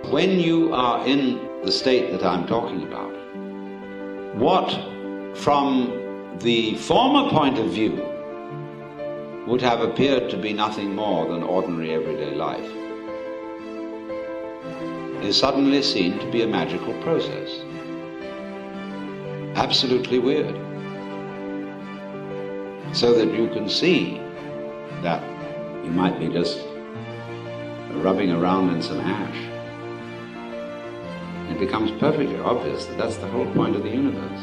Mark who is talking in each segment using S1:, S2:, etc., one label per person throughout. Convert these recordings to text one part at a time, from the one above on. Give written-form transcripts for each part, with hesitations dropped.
S1: When you are in the state that I'm talking about, what from the former point of view would have appeared to be nothing more than ordinary everyday life is suddenly seen to be a magical process. Absolutely weird. So that you can see that you might be just rubbing around in some ash. It becomes perfectly obvious that that's the whole point of the universe.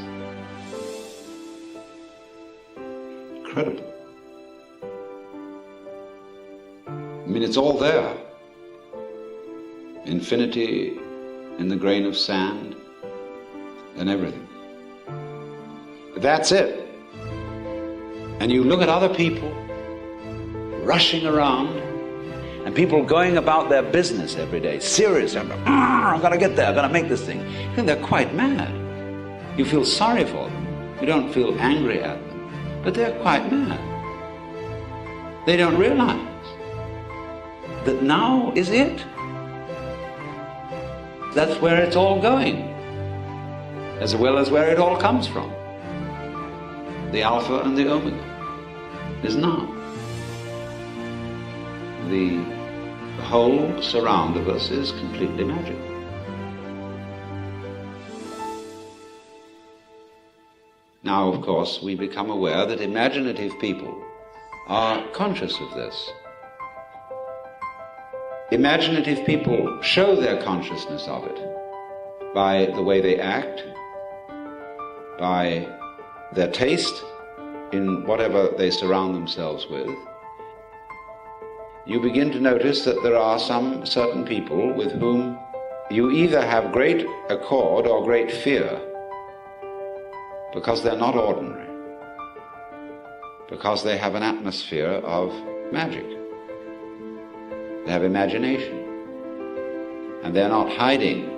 S1: Incredible. I mean, it's all there. Infinity in the grain of sand and everything. That's it. And you look at other people rushing around and people going about their business every day, serious. I'm going to get there, I'm going to make this thing. And they're quite mad. You feel sorry for them. You don't feel angry at them. But they're quite mad. They don't realize that now is it. That's where it's all going, as well as where it all comes from. The Alpha and the Omega is now. The whole surround of us is completely magical. Now, of course, we become aware that imaginative people are conscious of this. Imaginative people show their consciousness of it by the way they act, by their taste in whatever they surround themselves with. You begin to notice that there are some certain people with whom you either have great accord or great fear because they're not ordinary, because they have an atmosphere of magic. They have imagination, and they're not hiding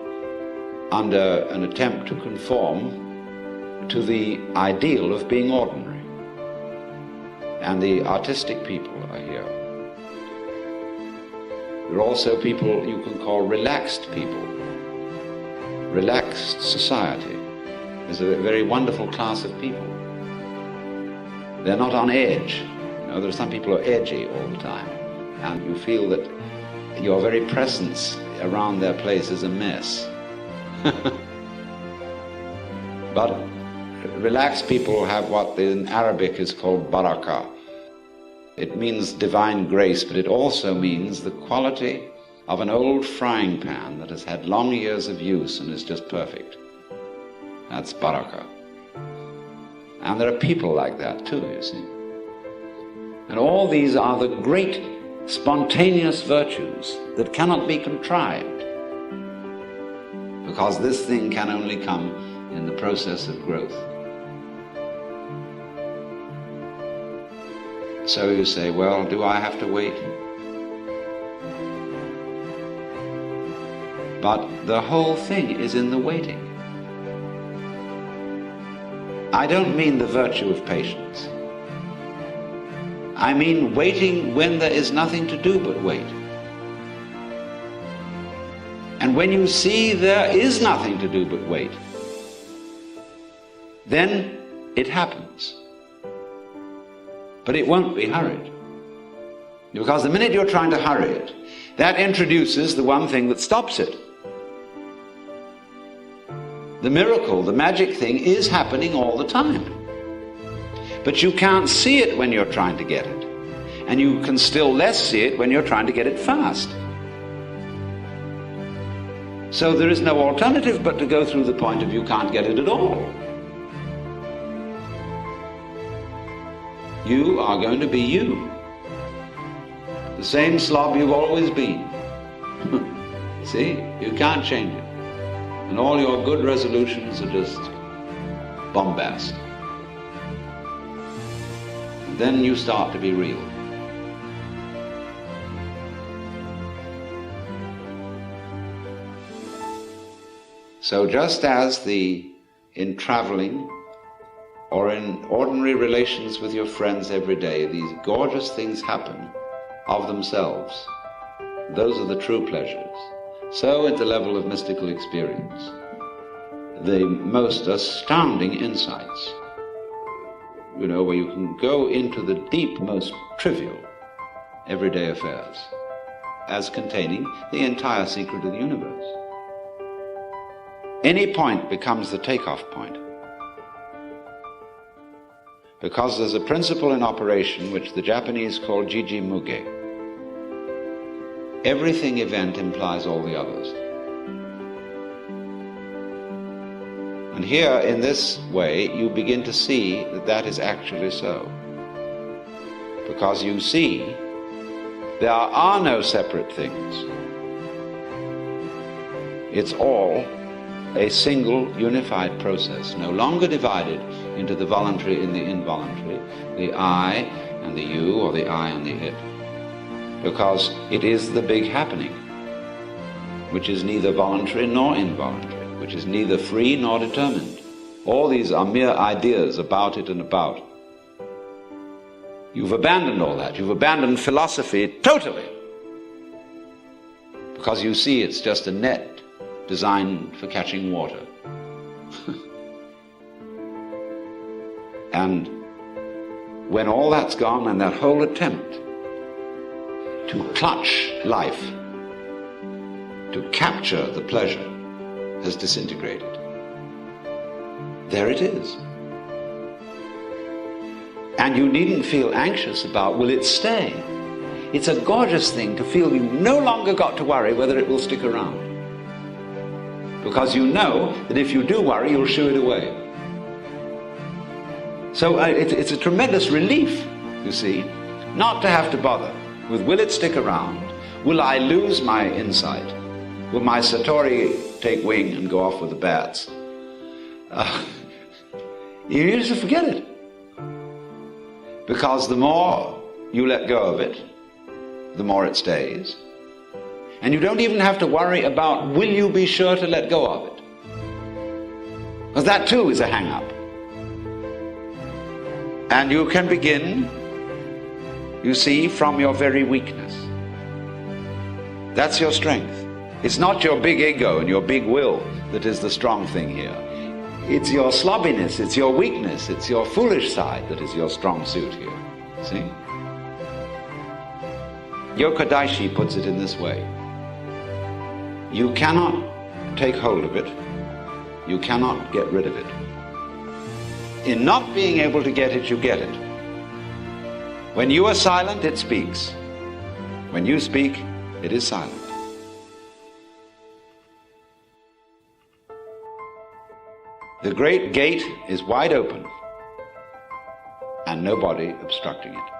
S1: under an attempt to conform to the ideal of being ordinary. And the artistic people are here. There are also people you can call relaxed people, relaxed society. There's a very wonderful class of people. They're not on edge. You know, there are some people who are edgy all the time, and you feel that your very presence around their place is a mess. But relaxed people have what in Arabic is called barakah. It means divine grace, but it also means the quality of an old frying pan that has had long years of use and is just perfect. That's barakah. And there are people like that too, you see. And all these are the great spontaneous virtues that cannot be contrived, because this thing can only come in the process of growth. So you say, well, do I have to wait? But the whole thing is in the waiting. I don't mean the virtue of patience. I mean waiting when there is nothing to do but wait. And when you see there is nothing to do but wait, then it happens. But it won't be hurried. Because the minute you're trying to hurry it, that introduces the one thing that stops it. The miracle, the magic thing is happening all the time. But you can't see it when you're trying to get it. And you can still less see it when you're trying to get it fast. So there is no alternative but to go through the point of you can't get it at all. You are going to be you. The same slob you've always been. See? You can't change it. And all your good resolutions are just bombast. And then you start to be real. So just as in traveling or in ordinary relations with your friends every day, these gorgeous things happen of themselves. Those are the true pleasures. So at the level of mystical experience, the most astounding insights, where you can go into the deep, most trivial, everyday affairs, as containing the entire secret of the universe. Any point becomes the takeoff point, because there's a principle in operation which the Japanese call Jiji Muge. Everything event implies all the others. And here, in this way, you begin to see that that is actually so. Because you see, there are no separate things. It's all a single unified process, no longer divided into the voluntary and the involuntary, the I and the you, or the I and the it. Because it is the big happening, which is neither voluntary nor involuntary, which is neither free nor determined. All these are mere ideas about it and about. You've abandoned all that. You've abandoned philosophy totally, because you see it's just a net designed for catching water. And when all that's gone, and that whole attempt to clutch life, to capture the pleasure, has disintegrated, there it is. And you needn't feel anxious about, will it stay? It's a gorgeous thing to feel you've no longer got to worry whether it will stick around. Because you know that if you do worry, you'll shoo it away. So it's a tremendous relief, you see, not to have to bother with, will it stick around? Will I lose my insight? Will my Satori take wing and go off with the bats? You just forget it. Because the more you let go of it, the more it stays. And you don't even have to worry about, will you be sure to let go of it? Because that too is a hang-up. And you can begin, you see, from your very weakness. That's your strength. It's not your big ego and your big will that is the strong thing here. It's your slobbiness, it's your weakness, it's your foolish side that is your strong suit here. See? Yoko Daishi puts it in this way. You cannot take hold of it. You cannot get rid of it. In not being able to get it, you get it. When you are silent, it speaks. When you speak, it is silent. The great gate is wide open, and nobody obstructing it.